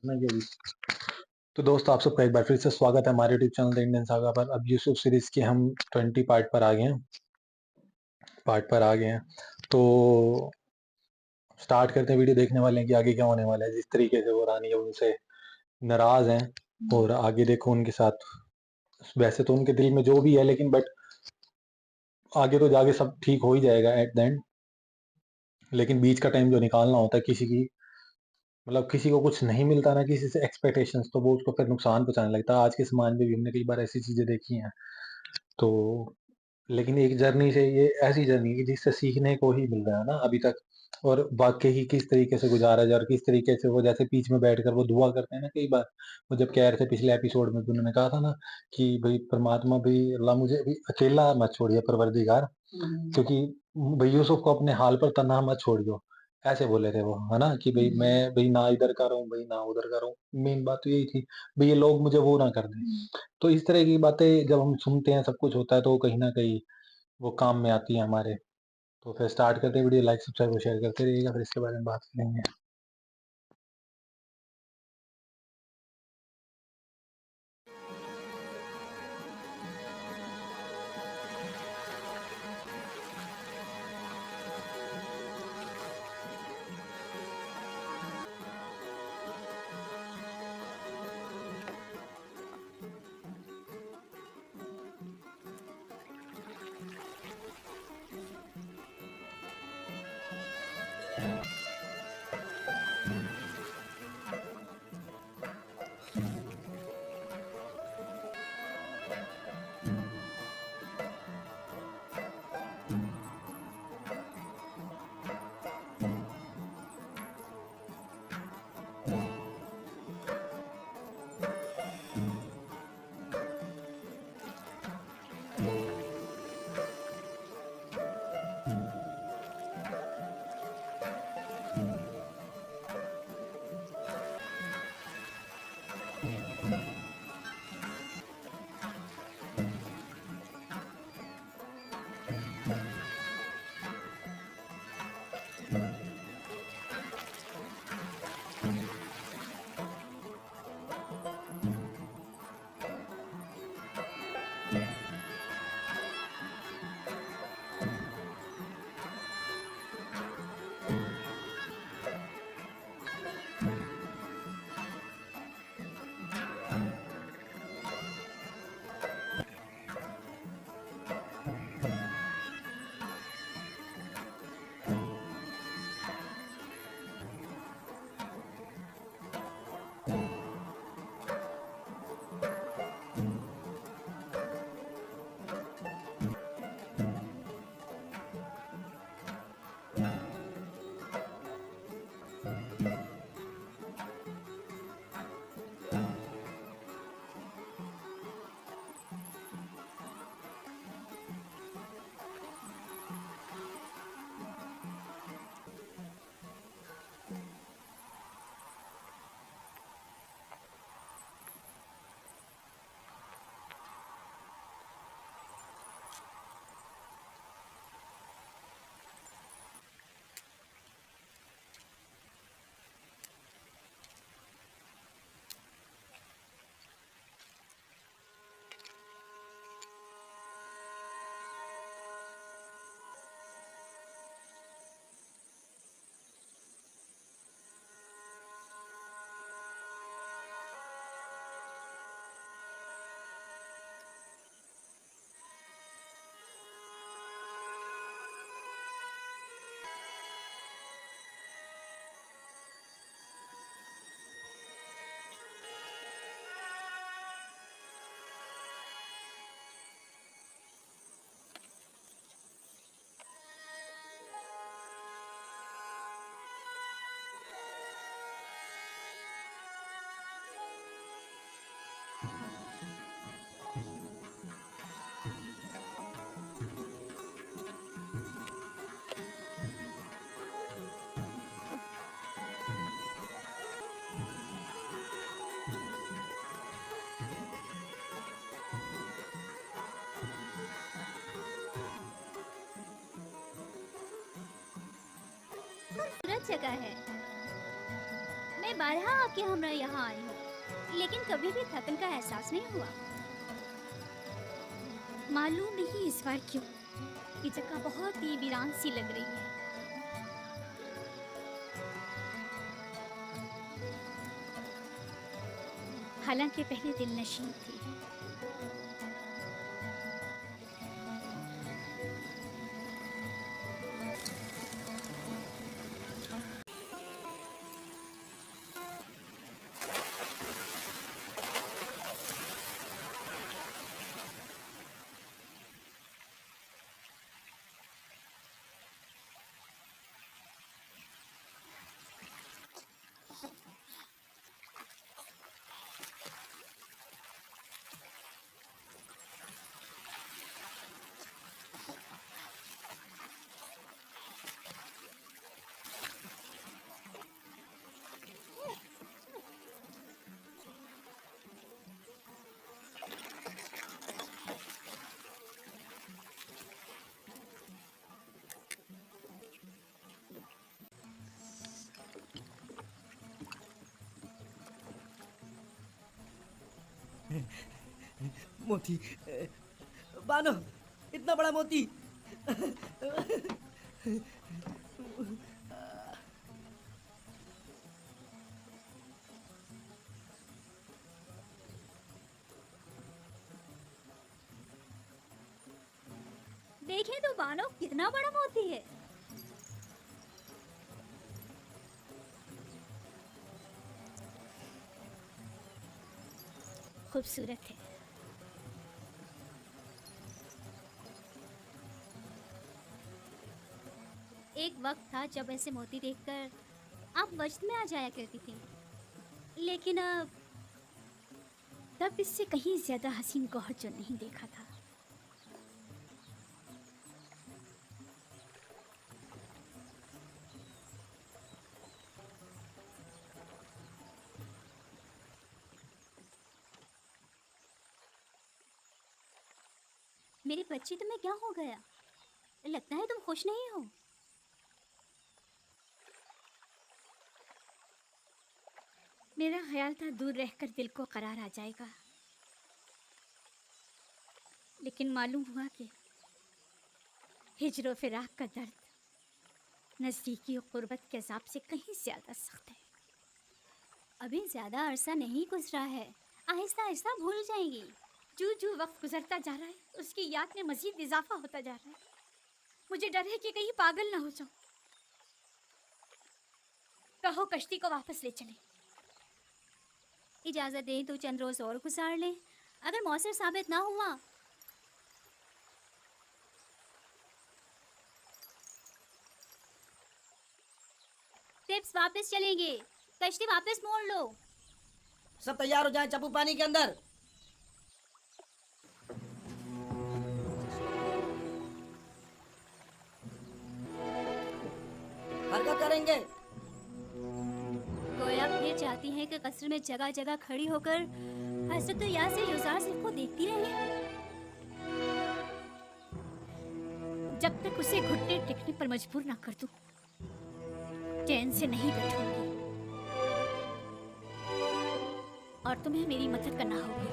ना कि अभी तो दोस्तों आप सबका एक बार फिर से स्वागत है हमारे YouTube channel the Indian saga पर। अब यूसुफ सीरीज के हम 20 पार्ट पर आ गए हैं। तो स्टार्ट करते हैं। वीडियो देखने वाले हैं कि आगे क्या होने वाला है। जिस तरीके से वो रानी अब उनसे नाराज हैं और आगे देखो उनके साथ, वैसे तो उनके दिल में जो भी है, लेकिन बट आगे तो जाके सब ठीक हो ही जाएगा एट द एंड। लेकिन बीच का टाइम जो निकालना होता है किसी की, मतलब किसी को कुछ नहीं मिलता ना किसी से एक्सपेक्टेशंस, तो वो उसको फिर नुकसान पहुंचाने लगता है। आज के समाज में भी हमने कई बार ऐसी चीजें देखी हैं। तो लेकिन एक जर्नी से, ये ऐसी जर्नी है कि जिससे सीखने को ही मिल रहा है ना अभी तक। और वाकई ही किस तरीके से गुजारा जाए और किस तरीके से वो जैसे बीच में बैठकर वो दुआ करते हैं ना कई बार। वो जब कह रहे थे पिछले एपिसोड में भी उन्होंने कहा था ना कि भाई परमात्मा, भाई अल्लाह मुझे अभी अकेला मत छोड़िए परवरदिगार, क्योंकि भाई यूसुफ को अपने हाल पर तन्हा मत छोड़ियो। ऐसे बोले थे वो, है ना, कि भाई मैं भाई ना इधर का रहूं भाई ना उधर का रहूं। मेन बात तो यही थी, भाई ये लोग मुझे वो ना कर दें। तो इस तरह की बातें जब हम सुनते हैं, सब कुछ होता है, तो कहीं ना कहीं वो काम में आती है हमारे। तो फिर स्टार्ट करते हैं। वीडियो लाइक सब्सक्राइब और शेयर करते रहिएगा, फिर इसके बारे में बात करेंगे। खूबसूरत जगह है। मैं बारहा आके हमरा यहाँ आई हूँ, लेकिन कभी भी थकन का एहसास नहीं हुआ। मालूम नहीं इस बार क्यों, ये जगह बहुत ही वीरान सी लग रही है। हालांकि पहले दिल नशीन थी। मोती, बानो, इतना बड़ा मोती। देखें तो बानो, कितना बड़ा मोती है। खूबसूरत है। एक वक्त था जब ऐसे मोती देखकर आप वजद में आ जाया करती थी, लेकिन अब तब इससे कहीं ज्यादा हसीन गौहर जो नहीं देखा था। मेरी बच्ची, तुम्हें क्या हो गया? लगता है तुम खुश नहीं हो। मेरा ख्याल था दूर रहकर दिल को करार आ जाएगा, लेकिन मालूम हुआ कि हिज्र फिराक का दर्द नज़दीकी और क़ुर्बत के अज़ाब से कहीं ज़्यादा सख्त है। अभी ज़्यादा अरसा नहीं गुजरा है, आहिस्ता आहिस्ता भूल जाएंगी। जो जो वक्त गुजरता जा रहा है, उसकी याद में मज़ीद इजाफा होता जा रहा है। मुझे डर है कि कहीं पागल ना हो जाऊं। कहो कश्ती को वापस ले चलें। इजाज़त दें तो चंद रोज़ और गुजार लें। अगर मौसर साबित ना हुआ टिप्स वापस चलेंगे। कश्ती वापस मोड़ लो। सब तैयार हो जाएं, चप्पू पानी के अंदर। हरकत करेंगे। गोया फिर चाहती हैं कि कस्र में जगह जगह खड़ी होकर हजरत यासिर युजार सिर्फ को देखती रहे, जब तक उसे घुटने टेकने पर मजबूर ना कर दूं, चैन से नहीं बैठूंगी। और तुम्हें मेरी मदद करना होगी।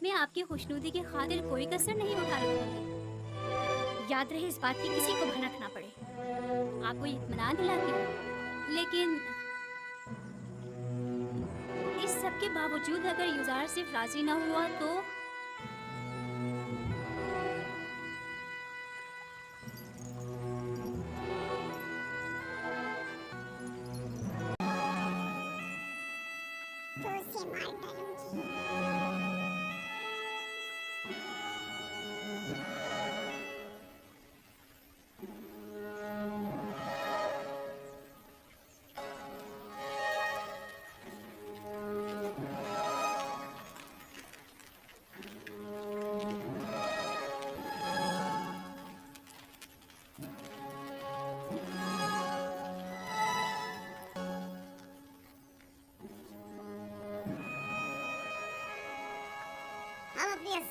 मैं आपकी खुशनुदी के खातिर कोई कसर नहीं उठा रखूंगी। याद रहे, इस बात की किसी को भनक ना पड़े। आपको इत्मीनान दिलाती हूँ, लेकिन इस सब के बावजूद अगर युजार सिर्फ राजी ना हुआ तो उसे मार डालूंगी।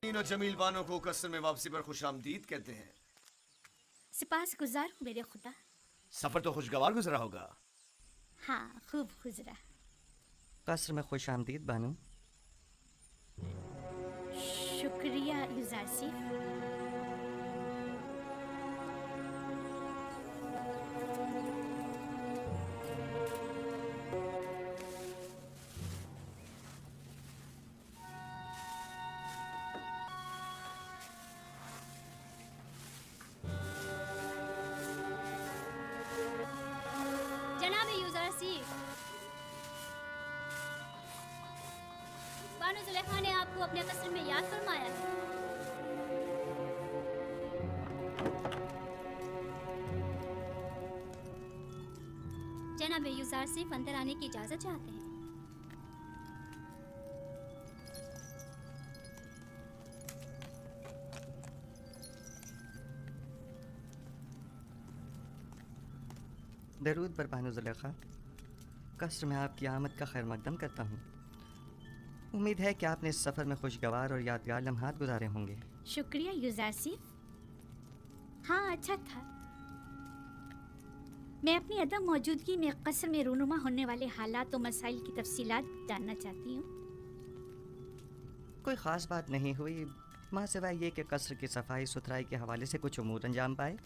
तीनों जमील बानों को कसर में वापसी पर खुशामदीद कहते हैं। सिपास गुजार हूँ मेरे खुदा। सफर तो खुशगवार गुजरा होगा। हाँ, खूब गुजरा। कस्र में खुश आमदीद बानू। शुक्रिया युजारसी। जनाब युजारसी, बानो जुलेखा ने आपको अपने कस्र में याद फरमाया है। जनाब युजारसी अंदर आने की इजाजत चाहते हैं। दरूद पर बानो जुलेखा। कस्र में आपकी आमद का खैर मकदम करता हूँ। उम्मीद है कि आपने इस सफ़र में खुशगवार और यादगार लम्हात गुजारे होंगे। शुक्रिया युजारसी। हाँ, अच्छा था। मैं अपनी अदम मौजूदगी में कस्र में रूनुमा होने वाले हालात और मसाइल की तफसीलात जानना चाहती हूँ। कोई ख़ास बात नहीं हुई, माँ सिवाय ये कि कस्र की सफाई सुथराई के हवाले से कुछ उमूर अंजाम पाए।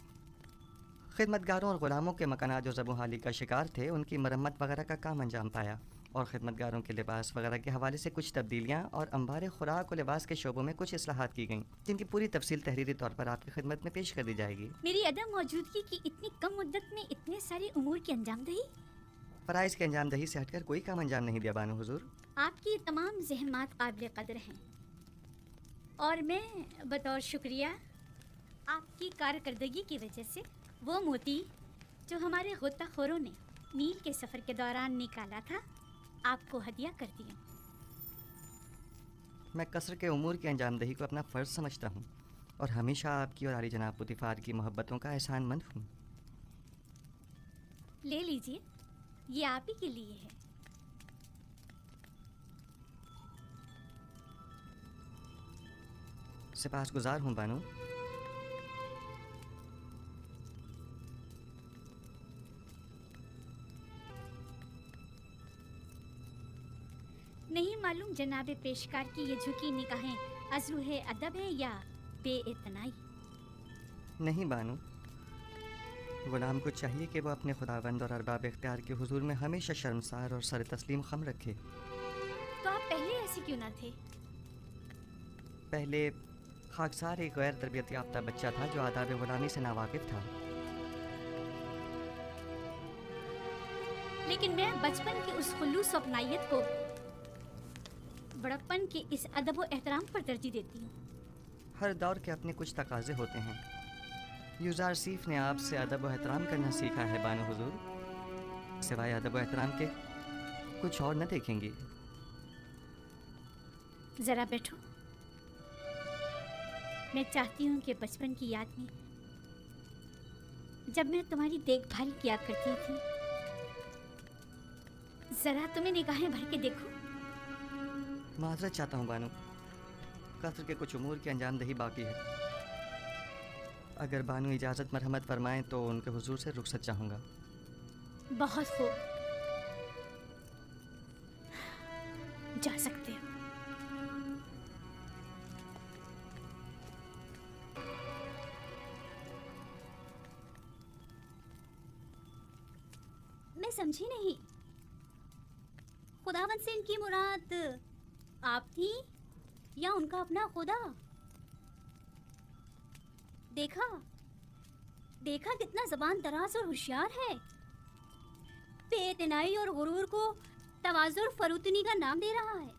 खिदमतगारों और ग़ुलामों के मकानात जो ज़बूहाली का शिकार थे, उनकी मरम्मत वगैरह का काम अंजाम पाया, और खिदमतगारों के लिबास वगैरह के हवाले से कुछ तब्दीलियाँ और अंबार खुराक और लिबास के शोबों में कुछ इस्लाहात की गईं, जिनकी पूरी तफसील तहरीरी तौर पर आपकी खिदमत में पेश कर दी जाएगी। मेरी अदम मौजूदगी की इतनी कम मुद्दत में इतने सारे उमूर की अंजामदही। फ़राइज़ की अंजामदही से हटकर कोई काम अंजाम नहीं दिया बानो हुजूर। आपकी तमाम ज़हमात काबिल कदर हैं, और मैं बतौर शुक्रिया आपकी कारकर्दगी की वजह से वो मोती जो हमारे गोताखोरों ने नील के सफ़र के दौरान निकाला था, आपको हदिया कर दिया। मैं कस्र के उमूर की अंजामदही को अपना फ़र्ज़ समझता हूँ, और हमेशा आपकी और आली जनाब पुतिफ़ार की मोहब्बतों का एहसानमंद हूँ। ले लीजिए, ये आप ही के लिए है। सिपासगुज़ार हूँ बानो। नहीं मालूम जनाब पेशकार की ये झुकी निगाहें अज़रूहे अदब है या बेइतनाई। नहीं बानो, ग़ुलाम को चाहिए कि वो अपने खुदावंद और अरबाब इख्तियार के हुजूर में हमेशा शर्मसार और सर तस्लीम खम रखे। तो आप पहले ऐसे क्यों ना थे? पहले खाकसार एक गैर तरबियत याफ्ता बच्चा था जो आदाब ग़ुलामी से नावाकिफ़ था। लेकिन मैं बचपन की उस खुलूस अपनाइयत को बड़प्पन के इस अदब और एहतराम पर तरजीह देती हूँ। हर दौर के अपने कुछ तकाज़े होते हैं। युजारसीफ ने आपसे अदब व एहतराम करना सीखा है बानो हुजूर। सिवाय अदब व एहतराम के कुछ और न देखेंगी। ज़रा बैठो। मैं चाहती हूँ कि बचपन की याद में जब मैं तुम्हारी देखभाल किया करती थी, ज़रा तुम्हें निगाहें भर के देखो। माजरत चाहता हूँ बानो, कस्र के कुछ उमूर की अंजामदही बाकी है। अगर बानो इजाज़त मरहमत फरमाएं तो उनके हुजूर से रुखसत चाहूँगा। बहुत खूब, जा सकते हो। मैं समझी नहीं, खुदावन से इनकी मुराद आप थी या उनका अपना खुदा? देखा देखा कितना जबान दराज और होशियार है। बेइतनाई और गुरूर को तवाज़ुन और फरूतनी का नाम दे रहा है।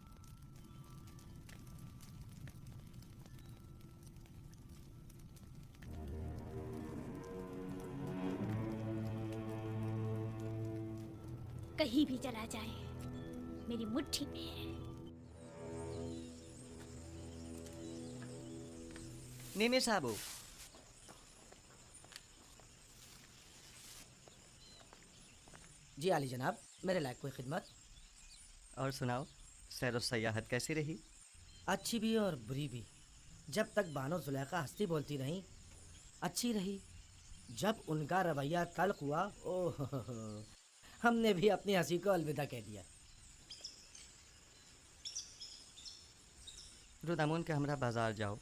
कहीं भी चला जाए, मेरी मुट्ठी में है। नीमे साहबू, जी आली जनाब, मेरे लायक कोई खिदमत? और सुनाओ, सैर और सयाहत कैसी रही? अच्छी भी और बुरी भी। जब तक बानो जुलेखा हंसती बोलती रहीं, अच्छी रही। जब उनका रवैया तल्ख हुआ, ओह, हमने भी अपनी हंसी को अलविदा कह दिया। रुदामुन के हमरा बाजार जाओ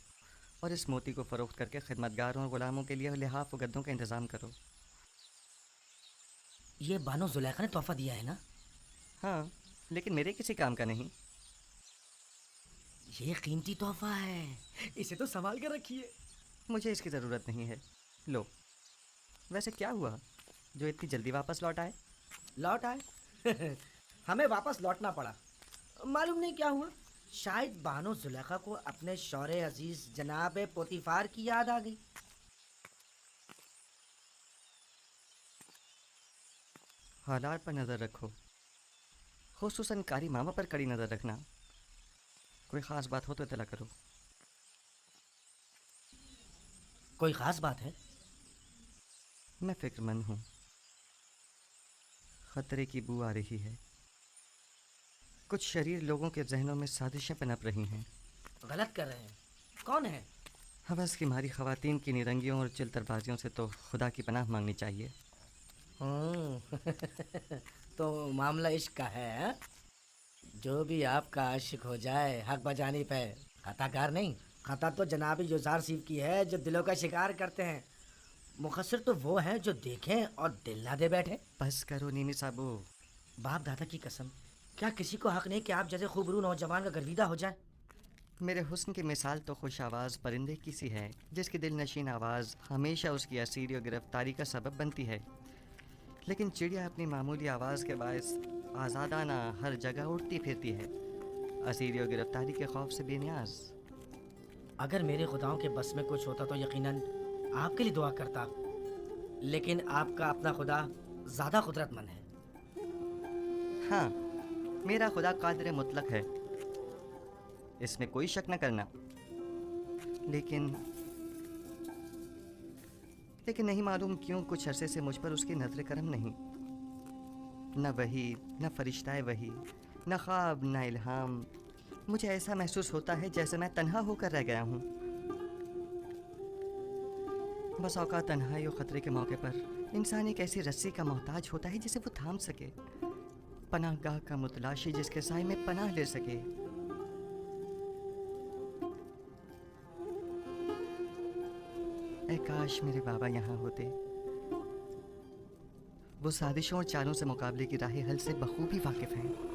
और इस मोती को फरोख्त करके खिदमतगारों और गुलामों के लिए लिहाफ और गद्दों का इंतज़ाम करो। ये बानो जुलेखा ने तोहफा दिया है ना? हाँ, लेकिन मेरे किसी काम का नहीं। ये कीमती तोहफा है, इसे तो संभाल कर रखिए। मुझे इसकी ज़रूरत नहीं है। लो, वैसे क्या हुआ जो इतनी जल्दी वापस लौट आए? लौट आए? हमें वापस लौटना पड़ा। मालूम नहीं क्या हुआ, शायद बानो जुलेखा को अपने शौरे अजीज जनाब पोतीफार की याद आ गई। हालात पर नज़र रखो, खुसूसन कारी मामा पर कड़ी नज़र रखना। कोई ख़ास बात हो तो इतला करो। कोई ख़ास बात है? मैं फ़िक्रमंद हूँ। ख़तरे की बू आ रही है। कुछ शरीर लोगों के जहनों में साजिशें पनप रही हैं। गलत कर रहे हैं। कौन है? हवस की मारी ख़वातीन की निरंगियों और चिलतरबाजियों से तो खुदा की पनाह मांगनी चाहिए। तो मामला इश्क का है, हाँ? जो भी आपका आशिक हो जाए हक बजानी पे खताकार नहीं। खता तो जनाब युजार सीफ की है जो दिलों का शिकार करते हैं। मुखसर तो वो हैं जो देखें और दिल ना दे बैठे। बस करो नीनी साबू। बाप दादा की कसम, क्या किसी को हक नहीं कि आप जैसे खूबरू नौजवान का गर्विदा हो जाए? मेरे हुस्न की मिसाल तो खुश आवाज़ परिंदे की सी है जिसकी दिल नशीन आवाज़ हमेशा उसकी असीरी और गिरफ्तारी का सबब बनती है। लेकिन चिड़िया अपनी मामूली आवाज़ के बायस आज़ादाना हर जगह उड़ती फिरती है, असीरी और गिरफ्तारी के खौफ से बेनियाज। अगर मेरे खुदाओं के बस में कुछ होता तो यकीनन आपके लिए दुआ करता, लेकिन आपका अपना खुदा ज़्यादा कुदरतमंद है। हाँ, मेरा खुदा कादिर मुतलक है, इसमें कोई शक न करना। लेकिन नहीं मालूम क्यों कुछ अरसे से मुझ पर उसकी नज़र करम नहीं। न वही, न फरिश्ता वही, न ख्वाब, न इल्हाम। मुझे ऐसा महसूस होता है जैसे मैं तन्हा होकर रह गया हूँ। बस औकात तन्हाई और ख़तरे के मौके पर इंसान एक ऐसी रस्सी का मोहताज होता है जिसे वो थाम सके, पनाहगाह का मुतलाशी जिसके साए में पनाह ले सके। ऐ काश मेरे बाबा यहाँ होते। वो साजिशों और चालों से मुकाबले की राह हल से बखूबी वाकिफ हैं।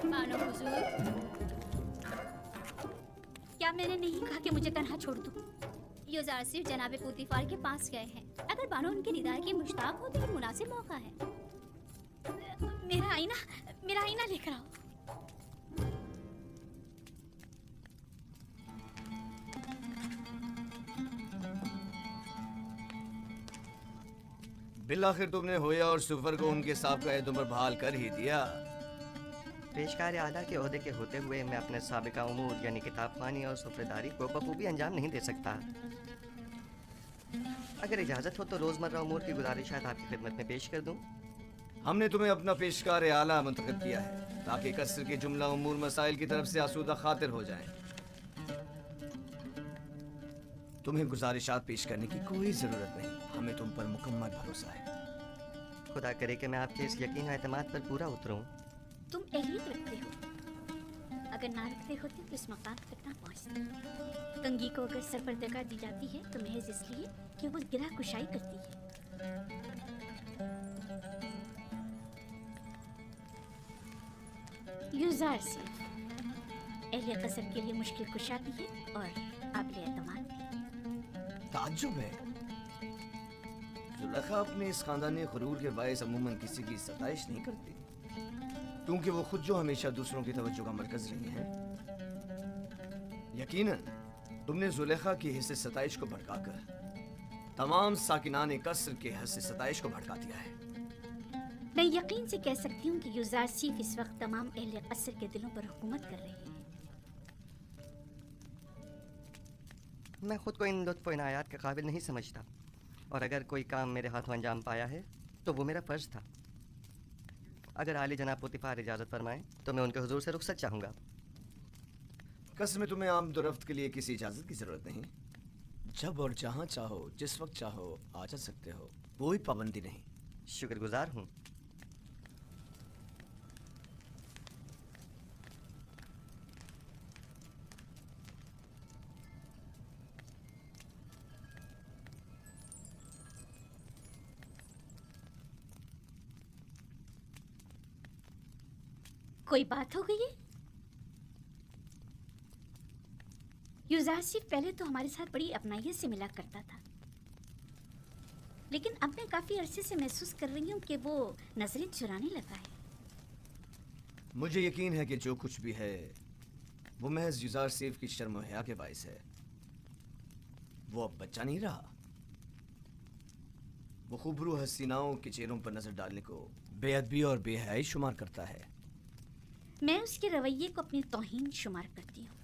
मानो हुजूर, क्या मैंने नहीं कहा कि मुझे तन्हा छोड़ दो? युजार सिर्फ जनाब पोतीफार के पास गए हैं। अगर बानो उनके दीदार के मुश्ताक हो तो ये मुनासिब मौका है। मेरा आईना लेकर आओ। बिलाखिर तुमने होया और सुफर को उनके साहब का एहद पर बहाल कर ही दिया। पेशकार आला के ओहदे के होते हुए मैं अपने साबिका उमूर यानी किताब खानी और सुफ्रेदारी को बखूबी अंजाम नहीं दे सकता। अगर इजाज़त हो तो रोज़मर्रा उमूर की गुजारिशात आपकी खिदमत में पेश कर दूं। हमने तुम्हें अपना पेशकार आला मुंतखब किया है ताकि कसर के जुमला उमूर मसाइल की तरफ से आसूदा खातिर हो जाएं। तुम्हें गुजारिशात पेश करने की कोई जरूरत नहीं, हमें तुम पर मुकम्मल भरोसा है। खुदा करे कि मैं आपके इस यकीन और एतमाद पर पूरा उतरूं। तुम एहलियत रखते हो, अगर ना रखते होते तो इस मकाम तक ना पहुंचते। कंगी को अगर सर पर दगा दी जाती है तो महज इसलिए कि वो गिरा कुशाई करती है। युजार से एहलिया कसर के लिए मुश्किल कुशा भी है और काबिल एतमाद भी। ताज्जुब है, जुलेखा अपने इस खानदानी गुरूर के बायस अमूमन किसी की सताइश नहीं करती, क्योंकि वो खुद जो हमेशा दूसरों की तवज्जो का मरकज रही हैं। यकीनन तुमने जुलेखा की हिस्से सताइश को भड़काकर तमाम साकिनान कसर के हिस्से सताइश को भड़का दिया है। मैं यकीन से कह सकती हूँ कि युजार सिर्फ इस वक्त तमाम अहले कसर के दिलों पर हुकूमत कर रही है। मैं खुद को इन लुत्फ़ इनायात के काबिल नहीं समझता, और अगर कोई काम मेरे हाथों अंजाम पाया है तो वो मेरा फ़र्ज़ था। अगर आली जनाब पुतिफार इजाज़त फरमाएं तो मैं उनके हुजूर से रुखसत चाहूँगा। कसर में तुम्हें आमदोरफ्त के लिए किसी इजाज़त की ज़रूरत नहीं। जब और जहाँ चाहो जिस वक्त चाहो आ जा सकते हो, कोई पाबंदी नहीं। शुक्रगुजार हूँ। कोई बात हो गई है? युजार सिर्फ पहले तो हमारे साथ बड़ी अपनाइयत से मिला करता था, लेकिन अब मैं काफी अरसे से महसूस कर रही हूँ कि वो नजरें चुराने लगा है। मुझे यकीन है कि जो कुछ भी है वो महज युजार सेफ की शर्म हया के बायस है। वो अब बच्चा नहीं रहा। वो खूबरू हसीनाओं के चेहरों पर नजर डालने को बेअदबी और बेहयाई शुमार करता है। मैं उसके रवैये को अपनी तौहीन शुमार करती हूँ।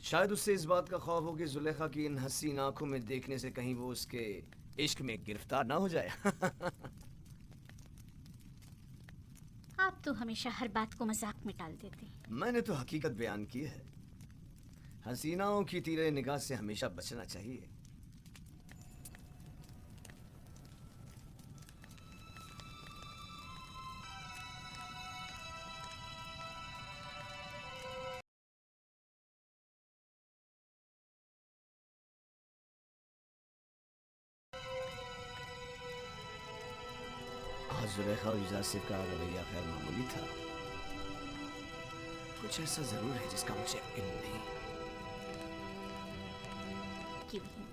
शायद उससे इस बात का खौफ हो कि जुलेखा की इन हसीन आंखों में देखने से कहीं वो उसके इश्क में गिरफ्तार ना हो जाए। आप तो हमेशा हर बात को मजाक में टाल देते हैं। मैंने तो हकीकत बयान की है। हसीनाओं की तीरे निगाह से हमेशा बचना चाहिए। जुलेखा और युजार सिर्फ का रवैया खैर मामूली था। कुछ ऐसा जरूर है जिसका मुझे यकीन नहीं। क्यों नहीं?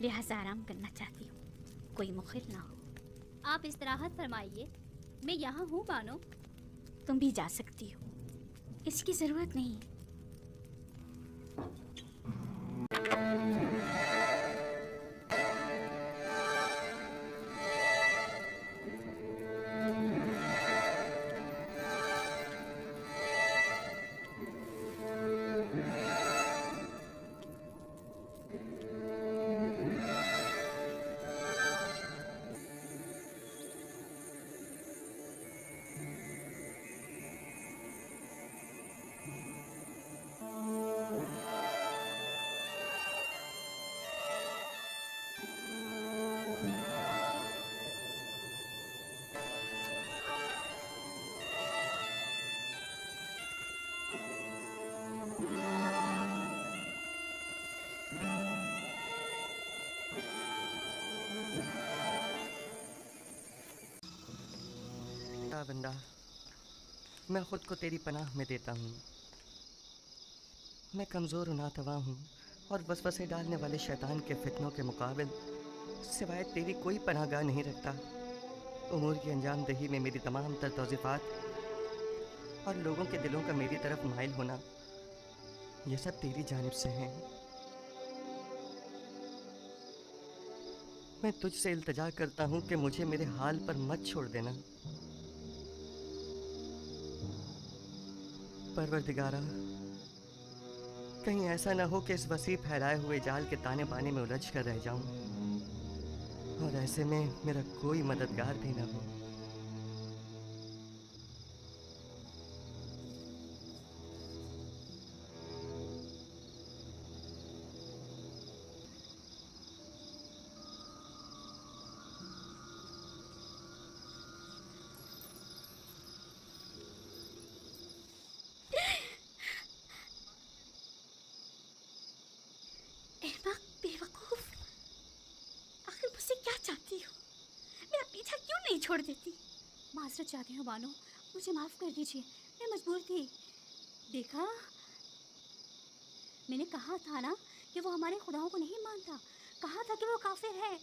लिहाजा आराम करना चाहती हूँ, कोई मुखिल ना हो। आप इस्तराहत फरमाइए, मैं यहाँ हूँ बानो। तुम भी जा सकती हो, इसकी जरूरत नहीं। बंदा, मैं खुद को तेरी पनाह में देता हूँ। मैं कमज़ोर नातवा हूँ और वसवसे डालने वाले शैतान के फितनों के मुकाबिल सिवाय तेरी कोई पनाहगाह नहीं रखता। उमूर की अंजाम दही में मेरी तमाम तर तौज़ीफ़ात और लोगों के दिलों का मेरी तरफ माइल होना, यह सब तेरी जानिब से हैं। मैं तुझसे इल्तिजा करता हूँ कि मुझे मेरे हाल पर मत छोड़ देना। परवरदिगारा, कहीं ऐसा ना हो कि इस वसी फैलाए हुए जाल के ताने बाने में उलझ कर रह जाऊं और ऐसे में मेरा कोई मददगार भी ना हो। एम्मा बेवकूफ, आखिर मुझसे क्या चाहती हो? मेरा पीछा क्यों नहीं छोड़ देती? माजरत चाहती हूँ बानो, मुझे माफ कर दीजिए, मैं मजबूर थी। देखा, मैंने कहा था ना कि वो हमारे खुदाओं को नहीं मानता, कहा था कि वो काफिर है।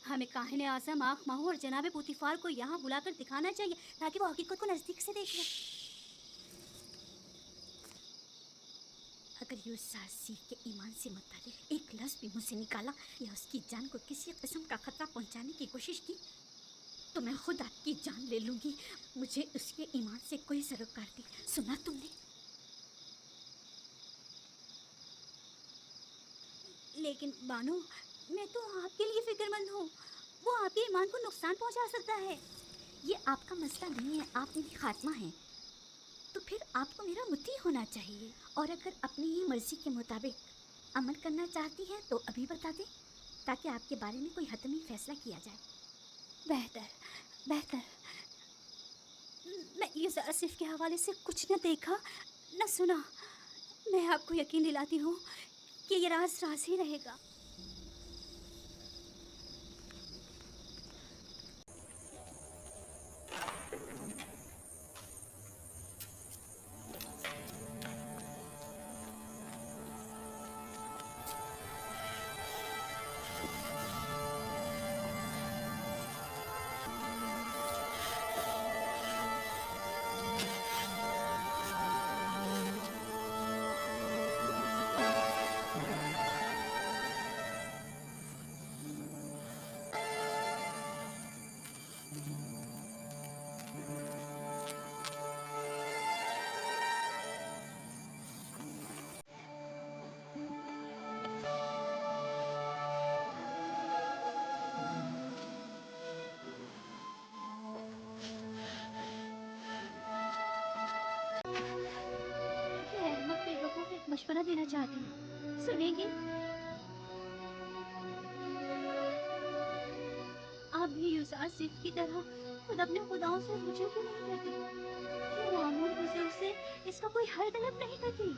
हमें काहिने आज़म आँख माहू और जनाब पुतिफार को यहाँ बुलाकर दिखाना चाहिए ताकि वो हकीकत को नजदीक से देख ले। अगर यूसुफ सीख के ईमान से मुतालिक एक लफ्ज़ भी मुझसे निकाला या उसकी जान को किसी किस्म का खतरा पहुंचाने की कोशिश की तो मैं खुद आपकी जान ले लूंगी। मुझे उसके ईमान से कोई सरोकार नहीं। सुना तुमने? लेकिन बानो, मैं तो आपके लिए फिक्रमंद हूँ। वो आपके ईमान को नुकसान पहुंचा सकता है। ये आपका मसला नहीं है, आप मेरी खात्मा हैं। तो फिर आपको मेरा मुती होना चाहिए, और अगर अपनी ही मर्जी के मुताबिक अमल करना चाहती हैं तो अभी बता दें ताकि आपके बारे में कोई हतमी फैसला किया जाए। बेहतर बेहतर। मैं यूसुफ आसिफ के हवाले से कुछ न देखा न सुना। मैं आपको यकीन दिलाती हूँ कि ये राज राज ही रहेगा। एक मशवरा देना चाहती हूँ, सुनेंगे? आप भी यूसुफ आसिफ की तरह खुद अपने खुदाओं से रुजू क्यों नहीं करती? क्यों मामूल बुजुर्ग से इसका कोई हल तलब नहीं करती?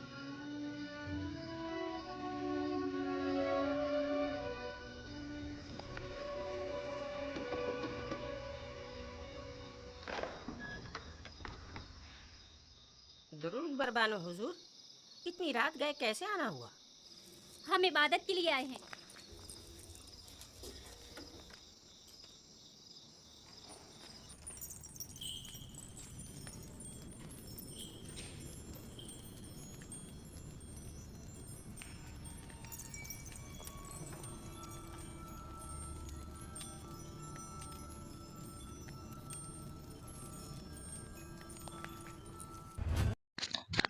दुरूद बरबानो हुजूर, इतनी रात गए कैसे आना हुआ? हम इबादत के लिए आए हैं।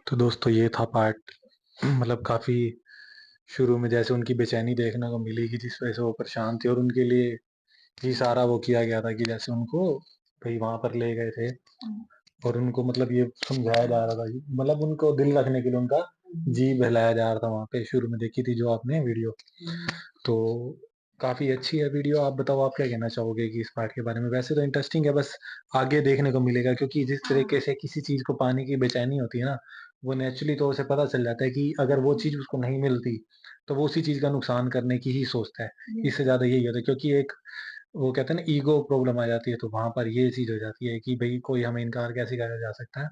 तो दोस्तों ये था पार्ट, मतलब काफ़ी शुरू में जैसे उनकी बेचैनी देखने को मिली कि जिस वजह से वो परेशान थे, और उनके लिए ही सारा वो किया गया था कि जैसे उनको भाई वहाँ पर ले गए थे और उनको मतलब ये समझाया जा रहा था कि मतलब उनको दिल रखने के लिए उनका जी बहलाया जा रहा था। वहाँ पे शुरू में देखी थी जो आपने वीडियो, तो काफ़ी अच्छी है वीडियो। आप बताओ, आप क्या कहना चाहोगे कि इस पार्ट के बारे में? वैसे तो इंटरेस्टिंग है, बस आगे देखने को मिलेगा, क्योंकि जिस तरीके से किसी चीज़ को पाने की बेचैनी होती है ना, वो नेचुरली तो उसे पता चल जाता है कि अगर वो चीज़ उसको नहीं मिलती तो वो उसी चीज़ का नुकसान करने की ही सोचता है। इससे ज़्यादा यही होता है, क्योंकि एक वो कहते हैं ना ईगो प्रॉब्लम आ जाती है, तो वहाँ पर ये चीज़ हो जाती है कि भई कोई हमें इनकार कैसे करा जा सकता है,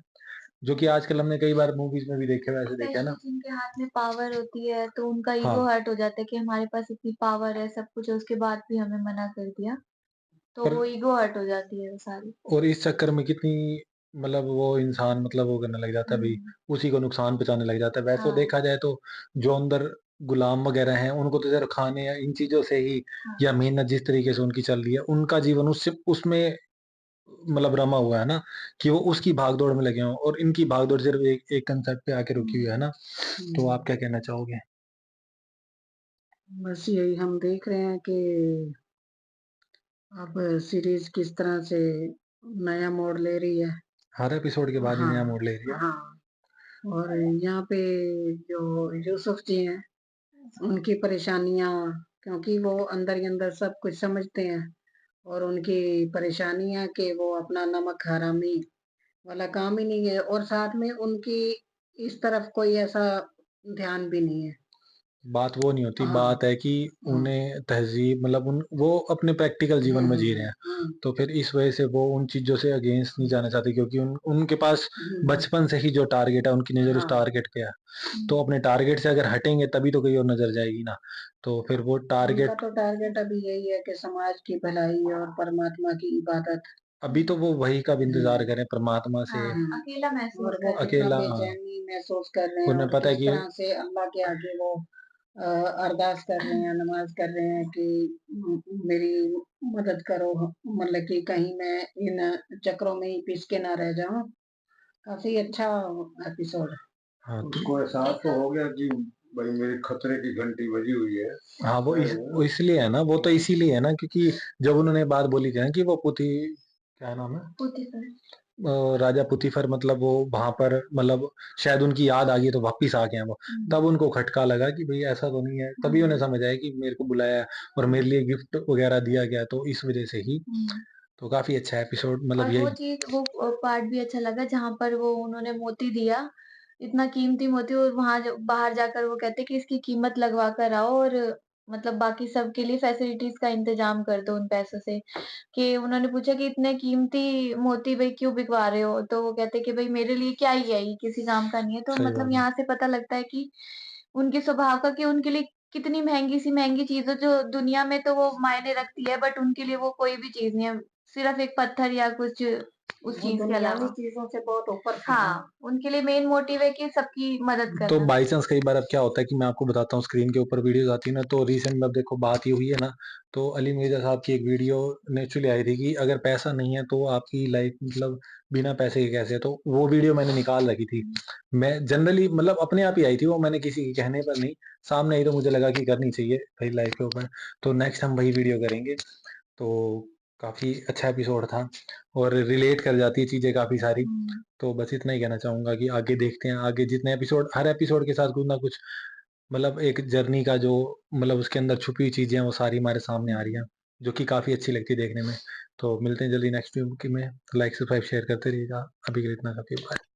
जो कि आजकल हमने कई बार मूवीज़ में भी देखे हुए ऐसे देखे है ना। स्पेशली जिनके हाथ में पावर होती है तो उनका ईगो हाँ, हर्ट हो जाता है कि हमारे पास इतनी पावर है, सब कुछ है, उसके बाद भी हमें मना कर दिया। तो पर वो ईगो हर्ट हो जाती है वो सारी। और इस चक्कर में कितनी मतलब वो इंसान मतलब वो करने लग जाता है भाई, हुँ। उसी को नुकसान पहुँचाने लग जाता है। वैसे तो हाँ, देखा जाए तो जो अंदर गुलाम वगैरह हैं, उनको तो ज़रा खाने या इन चीज़ों से ही, हाँ, या मेहनत जिस तरीके से उनकी चल रही है, उनका जीवन उससे उसमें मतलब रमा हुआ है ना, कि वो उसकी भाग-दौड़ में लगे हों और इनकी भाग-दौड़ सिर्फ़ एक कंसेप्ट पे आके रुकी हुई है ना, तो आप क्या कहना चाहोगे? बस यही हम देख रहे हैं कि अब सीरीज़ किस तरह से नया मोड़ ले रही है। हर एपिसोड के बाद ही नया मोड़ ले रही है। हाँ, और यहाँ पे जो यूसुफ जी हैं, उनकी परेशानियाँ, क्योंकि वो अंदर ही अंदर सब कुछ समझते हैं और उनकी परेशानी है कि वो अपना नमक हरामी वाला काम ही नहीं है और साथ में उनकी इस तरफ कोई ऐसा ध्यान भी नहीं है। बात वो नहीं होती, हाँ। बात है कि उन्हें तहज़ीब मतलब उन वो अपने प्रैक्टिकल जीवन में जी रहे हैं। तो फिर इस वजह से वो उन चीज़ों से अगेंस्ट नहीं जाना चाहते क्योंकि उनके पास बचपन से ही जो टारगेट है, उनकी नज़र उस टारगेट पे है। तो अपने टारगेट से अगर हटेंगे तभी तो कहीं और नज़र जाएगी ना। तो फिर वो उनका टारगेट तो टारगेट अभी यही है कि समाज की भलाई और परमात्मा की इबादत। अभी तो वो वही कब इंतज़ार करें परमात्मा से अकेला महसूस और कर रहे हैं, अकेला कितना बेचैनी महसूस कर रहे हैं उन्हें और पता है किस कि तरह से अल्लाह के आगे वो अरदास कर रहे हैं, नमाज़ कर रहे हैं कि मेरी मदद करो, मतलब कि कहीं मैं इन चक्रों में ही पिस के ना रह जाऊँ। काफ़ी अच्छा एपिसोड है। हाँ, तो उसको एहसास तो हो गया कि भाई मेरी खतरे की घंटी बजी हुई है। हाँ, वो इसलिए है ना, वो तो इसीलिए है ना क्योंकि जब उन्होंने बात बोली थी ना कि वो क्या नाम है? राजा पुतीफर मतलब वो वहाँ पर मतलब शायद उनकी याद आ गई तो वापिस आ गए हैं वो। तब उनको खटका लगा कि भई ऐसा तो नहीं है। तभी उन्हें समझ आया कि मेरे को बुलाया है और मेरे लिए गिफ्ट वग़ैरह दिया गया तो इस वज़ह से ही। तो काफ़ी अच्छा एपिसोड मतलब और वो यही चीज़ वो पार्ट भी अच्छा लगा जहाँ पर वो उन्होंने मोती दिया, इतना कीमती मोती और वहाँ ज बाहर जाकर वो कहते हैं कि इसकी कीमत लगवा कर आओ और मतलब बाकी सबके लिए फैसिलिटीज़ का इंतज़ाम कर दो उन पैसों से। कि उन्होंने पूछा कि इतने कीमती मोती भई क्यों बिकवा रहे हो? तो वो कहते हैं कि भई मेरे लिए क्या ही है, ये किसी काम का नहीं है। तो सही बात मतलब है। यहाँ से पता लगता है कि उनके स्वभाव का कि उनके लिए कितनी महँगी चीज़ है जो दुनिया में तो वो मायने रखती है बट उनके लिए वो कोई भी चीज़ नहीं है। सिर्फ़ एक पत्थर या कुछ उस वो चीज़ के दुनियावी अलावा। चीज़ों से बहुत ऊपर थे। हाँ, उनके लिए मेन मोटिव है कि सबकी मदद तो करना। बाई चांस कई बार अब क्या होता है कि मैं आपको बताता हूँ स्क्रीन के ऊपर वीडियोज़ आती है ना तो रिसेंट में अब देखो बात ये हुई है ना, तो अली मिर्ज़ा साहब की एक वीडियो नेचुरली आई थी कि अगर पैसा नहीं है तो आपकी लाइफ़ मतलब बिना पैसे के कैसे है? तो वो वीडियो मैंने निकाल रखी थी। मैं जनरली मतलब अपने आप ही आई थी वो मैंने किसी के कहने पर नहीं, सामने आई तो मुझे लगा कि करनी चाहिए भाई लाइफ़ के ऊपर। तो नेक्स्ट हम वही वीडियो करेंगे। तो काफ़ी अच्छा एपिसोड था और रिलेट कर जाती है चीज़ें काफ़ी सारी। तो बस इतना ही कहना चाहूँगा कि आगे देखते हैं, आगे जितने एपिसोड हर एपिसोड के साथ कुछ ना कुछ मतलब एक जर्नी का जो मतलब उसके अंदर छुपी हुई चीज़ें हैं, वो सारी हमारे सामने आ रही हैं, जो कि काफ़ी अच्छी लगती है देखने में। तो मिलते हैं जल्दी नेक्स्ट वीक में। लाइक, सब्सक्राइब, शेयर करते रहिएगा। अभी के लिए इतना काफ़ी है। बाय।